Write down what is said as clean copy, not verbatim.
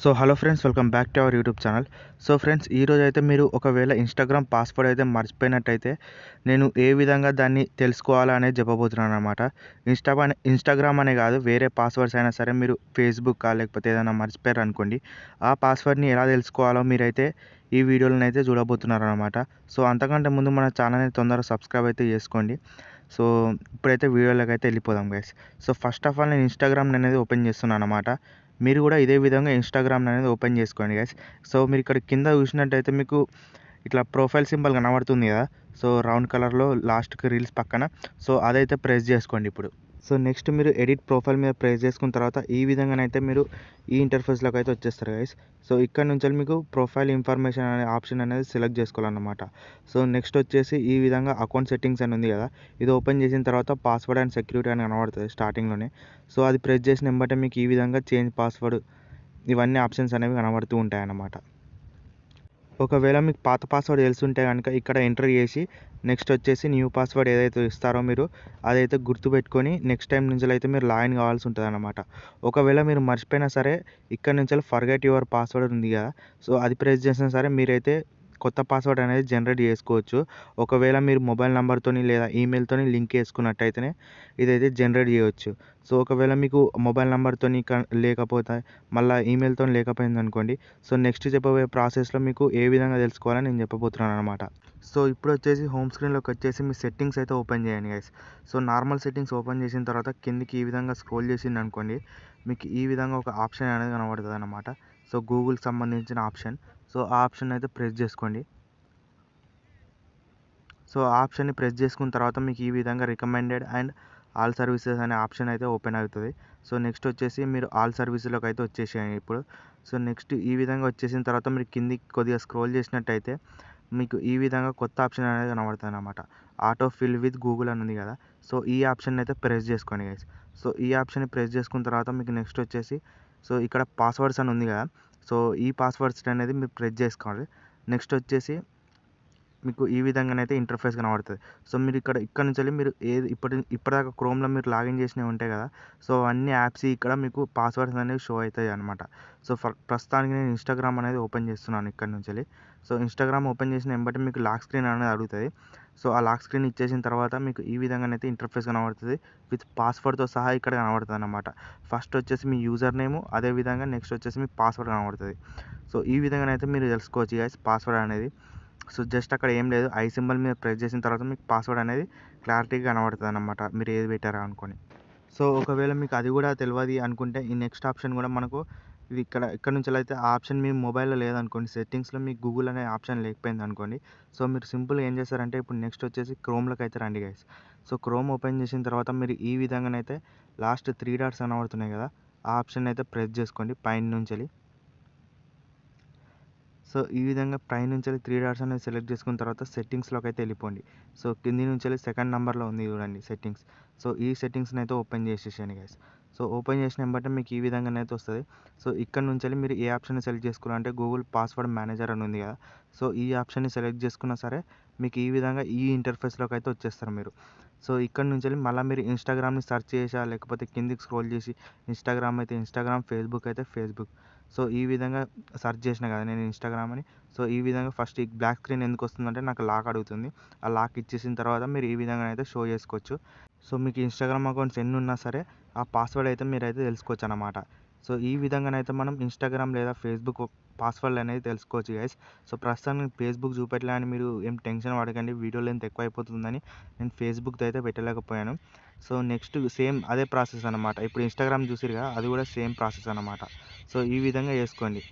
So hello friends, welcome back to our YouTube channel. So friends, ఈరోజు అయితే మీరు ఒకవేళ ఇన్స్టాగ్రామ్ పాస్వర్డ్ అయితే మర్చిపోయినట్టయితే నేను ఏ విధంగా దాన్ని తెలుసుకోవాలా అనేది చెప్పబోతున్నాను అనమాట. ఇన్స్టాగ్రామ్ అనే కాదు, వేరే పాస్వర్డ్స్ అయినా సరే మీరు ఫేస్బుక్ లేకపోతే ఏదైనా మర్చిపోయారు అనుకోండి, ఆ పాస్వర్డ్ని ఎలా తెలుసుకోవాలో మీరైతే ఈ వీడియోలను అయితే చూడబోతున్నారు అనమాట. సో అంతకంటే ముందు మన ఛానల్ని తొందరగా సబ్స్క్రైబ్ అయితే చేసుకోండి. సో ఇప్పుడైతే వీడియోలోకి అయితే వెళ్ళిపోదాం guys. So first of all నేను ఇన్స్టాగ్రామ్ అనేది ఓపెన్ చేస్తున్నాను అనమాట. మీరు కూడా ఇదే విధంగా ఇన్స్టాగ్రామ్ అనేది ఓపెన్ చేసుకోండి గైస్. సో మీరు ఇక్కడ కింద చూసినట్టయితే మీకు ఇట్లా ప్రొఫైల్ సింబల్ కనబడుతుంది కదా, సో రౌండ్ కలర్లో లాస్ట్కి రీల్స్ పక్కన, సో అదైతే ప్రెస్ చేసుకోండి ఇప్పుడు. సో నెక్స్ట్ మీరు ఎడిట్ ప్రొఫైల్ మీద ప్రెస్ చేసుకున్న తర్వాత ఈ విధంగానైతే మీరు ఈ ఇంటర్ఫేస్లోకి అయితే వచ్చేస్తారు గైస్. సో ఇక్కడ నుంచి మీకు ప్రొఫైల్ ఇన్ఫర్మేషన్ అనే ఆప్షన్ అనేది సెలెక్ట్ చేసుకోవాలన్నమాట. సో నెక్స్ట్ వచ్చేసి ఈ విధంగా అకౌంట్ సెట్టింగ్స్ అని ఉంది కదా, ఇది ఓపెన్ చేసిన తర్వాత పాస్వర్డ్ అండ్ సెక్యూరిటీ అని కనబడుతుంది స్టార్టింగ్లోనే. సో అది ప్రెస్ చేసిన వెంబటే మీకు ఈ విధంగా చేంజ్ పాస్వర్డ్ ఇవన్నీ ఆప్షన్స్ అనేవి కనబడుతూ ఉంటాయి అన్నమాట. ఒకవేళ మీకు పాత పాస్వర్డ్ తెలుసుంటే కనుక ఇక్కడ ఎంటర్ చేసి నెక్స్ట్ వచ్చేసి న్యూ పాస్వర్డ్ ఏదైతే ఇస్తారో మీరు అదైతే గుర్తుపెట్టుకొని నెక్స్ట్ టైం నుంచి అయితే మీరు లాగిన్ కావాల్సి ఉంటుంది అన్నమాట. ఒకవేళ మీరు మర్చిపోయినా సరే ఇక్కడ నుంచి ఫర్గెట్ యువర్ పాస్వర్డ్ ఉంది కదా, సో అది ప్రెస్ చేసినా సరే మీరైతే కొత్త పాస్వర్డ్ అనేది జనరేట్ చేసుకోవచ్చు. ఒకవేళ మీరు మొబైల్ నెంబర్తోని లేదా ఈమెయిల్తోని లింక్ చేసుకున్నట్టయితేనే ఇదైతే జనరేట్ చేయవచ్చు. సో ఒకవేళ మీకు మొబైల్ నెంబర్తోని లేకపోతే మళ్ళీ ఈమెయిల్తో లేకపోయింది అనుకోండి, సో నెక్స్ట్ చెప్పబోయే ప్రాసెస్లో మీకు ఏ విధంగా తెలుసుకోవాలని నేను చెప్పబోతున్నాను అనమాట. సో ఇప్పుడు వచ్చేసి హోమ్ స్క్రీన్లోకి వచ్చేసి మీ సెట్టింగ్స్ అయితే ఓపెన్ చేయండి guys. So normal settings open చేసిన తర్వాత కిందికి ఈ విధంగా స్క్రోల్ చేసింది అనుకోండి, మీకు ఈ విధంగా ఒక ఆప్షన్ అనేది కనబడుతుంది అనమాట. సో గూగుల్కి సంబంధించిన ఆప్షన్, సో ఆ ఆప్షన్ అయితే ప్రెస్ చేసుకోండి. సో ఆ ఆప్షన్ని ప్రెస్ చేసుకున్న తర్వాత మీకు ఈ విధంగా రికమెండెడ్ అండ్ ఆల్ సర్వీసెస్ అనే ఆప్షన్ అయితే ఓపెన్ అవుతుంది. సో నెక్స్ట్ వచ్చేసి మీరు ఆల్ సర్వీసులోకి అయితే వచ్చేసేయండి ఇప్పుడు. సో నెక్స్ట్ ఈ విధంగా వచ్చేసిన తర్వాత మీరు కిందికి కొద్దిగా స్క్రోల్ చేసినట్టయితే మీకు ఈ విధంగా కొత్త ఆప్షన్ అనేది కనబడుతుంది అనమాట. ఆటో ఫిల్ విత్ గూగుల్ అని ఉంది కదా, సో ఈ ఆప్షన్ అయితే ప్రెస్ చేసుకోండి గైస్. సో ఈ ఆప్షన్ని ప్రెస్ చేసుకున్న తర్వాత మీకు నెక్స్ట్ వచ్చేసి సో ఇక్కడ పాస్వర్డ్స్ అని ఉంది కదా, సో ఈ పాస్వర్డ్స్ అనేది మీరు ప్రెస్ చేసుకోవాలి. నెక్స్ట్ వచ్చేసి మీకు ఈ విధంగానైతే ఇంటర్ఫేస్ కనబడుతుంది. సో మీరు ఇక్కడ నుంచి మీరు ఏది ఇప్పటిదాకా క్రోమ్లో మీరు లాగిన్ చేసినవి ఉంటాయి కదా, సో అన్ని యాప్స్ ఇక్కడ మీకు పాస్వర్డ్స్ అనేవి షో అవుతాయి అనమాట. సో ప్రస్తుతానికి నేను ఇన్స్టాగ్రామ్ అనేది ఓపెన్ చేస్తున్నాను ఇక్కడ నుంచి. సో ఇన్స్టాగ్రామ్ ఓపెన్ చేసిన వెంబటి మీకు లాక్ స్క్రీన్ అనేది అడుగుతుంది. సో ఆ లాక్ స్క్రీన్ ఇచ్చేసిన తర్వాత మీకు ఈ విధంగానైతే ఇంటర్ఫేస్ కనబడుతుంది విత్ పాస్వర్డ్తో సహా ఇక్కడ కనబడుతుంది అనమాట. ఫస్ట్ వచ్చేసి మీ యూజర్ నేము, అదేవిధంగా నెక్స్ట్ వచ్చేసి మీ పాస్వర్డ్ కనబడుతుంది. సో ఈ విధంగానైతే మీరు తెలుసుకోవచ్చు గైస్ పాస్వర్డ్ అనేది. సో జస్ట్ అక్కడ ఏం లేదు, ఐ సింబల్ మీద ప్రెస్ చేసిన తర్వాత మీకు పాస్వర్డ్ అనేది క్లారిటీగా కనబడుతుంది అన్నమాట, మీరు ఏది పెట్టారా అనుకొని. సో ఒకవేళ మీకు అది కూడా తెలియదు అనుకుంటే ఈ నెక్స్ట్ ఆప్షన్ కూడా మనకు ఇది ఇక్కడ నుంచి అయితే ఆ ఆప్షన్ మీ మొబైల్లో లేదనుకోండి, సెట్టింగ్స్లో మీకు గూగుల్ అనే ఆప్షన్ లేకపోయింది అనుకోండి, సో మీరు సింపుల్గా ఏం చేస్తారంటే ఇప్పుడు నెక్స్ట్ వచ్చేసి క్రోమ్లోకి అయితే రండి గైస్. సో క్రోమ్ ఓపెన్ చేసిన తర్వాత మీరు ఈ విధంగానైతే లాస్ట్ 3 డాట్స్ కనబడుతున్నాయి కదా, ఆ ఆప్షన్ అయితే ప్రెస్ చేసుకోండి పైన నుంచి. సో ఈ విధంగా పైన నుంచి 3 డాట్స్ అనేది సెలెక్ట్ చేసుకున్న తర్వాత సెట్టింగ్స్లోకి అయితే వెళ్ళిపోండి. సో కింది నుంచి సెకండ్ నెంబర్లో ఉంది చూడండి సెట్టింగ్స్, సో ఈ సెట్టింగ్స్ని అయితే ఓపెన్ చేసేసాను గైస్. సో ఓపెన్ చేసిన వెంబటే మీకు ఈ విధంగానైతే వస్తుంది. సో ఇక్కడ నుంచి మీరు ఏ ఆప్షన్ సెలెక్ట్ చేసుకోవాలంటే గూగుల్ పాస్వర్డ్ మేనేజర్ అని ఉంది కదా, సో ఈ ఆప్షన్ని సెలెక్ట్ చేసుకున్నా సరే మీకు ఈ విధంగా ఈ ఇంటర్ఫేస్లోకి అయితే వచ్చేస్తారు మీరు. సో ఇక్కడ నుంచి మళ్ళీ మీరు ఇన్స్టాగ్రామ్ని సెర్చ్ చేసా లేకపోతే కిందికి స్క్రోల్ చేసి ఇన్స్టాగ్రామ్ అయితే ఇన్స్టాగ్రామ్, ఫేస్బుక్ అయితే ఫేస్బుక్, సో ఈ విధంగా సెర్చ్ చేసిన కదా నేను ఇన్స్టాగ్రామ్ అని. సో ఈ విధంగా ఫస్ట్ ఈ బ్లాక్ స్క్రీన్ ఎందుకు వస్తుందంటే నాకు లాక్ అడుగుతుంది, ఆ లాక్ ఇచ్చేసిన తర్వాత మీరు ఈ విధంగా అయితే షో చేసుకోవచ్చు. సో మీకు ఇన్స్టాగ్రామ్ అకౌంట్స్ ఎన్ని ఉన్నా సరే ఆ పాస్వర్డ్ అయితే మీరైతే తెలుసుకోవచ్చు అన్నమాట. సో ఈ విధంగానైతే మనం ఇన్స్టాగ్రామ్ లేదా ఫేస్బుక్ పాస్వర్డ్ అనేది తెలుసుకోవచ్చు గైస్. సో ప్రస్తుతానికి ఫేస్బుక్ చూపెట్టలే అని మీరు ఏం టెన్షన్ పడకండి, వీడియో లెంత్ ఎక్కువ అయిపోతుందని నేను ఫేస్బుక్ అయితే పెట్టలేకపోయాను. సో నెక్స్ట్ సేమ్ అదే ప్రాసెస్ అనమాట, ఇప్పుడు ఇన్స్టాగ్రామ్ చూసిరుగా అది కూడా సేమ్ ప్రాసెస్ అనమాట. సో ఈ విధంగా చేసుకోండి.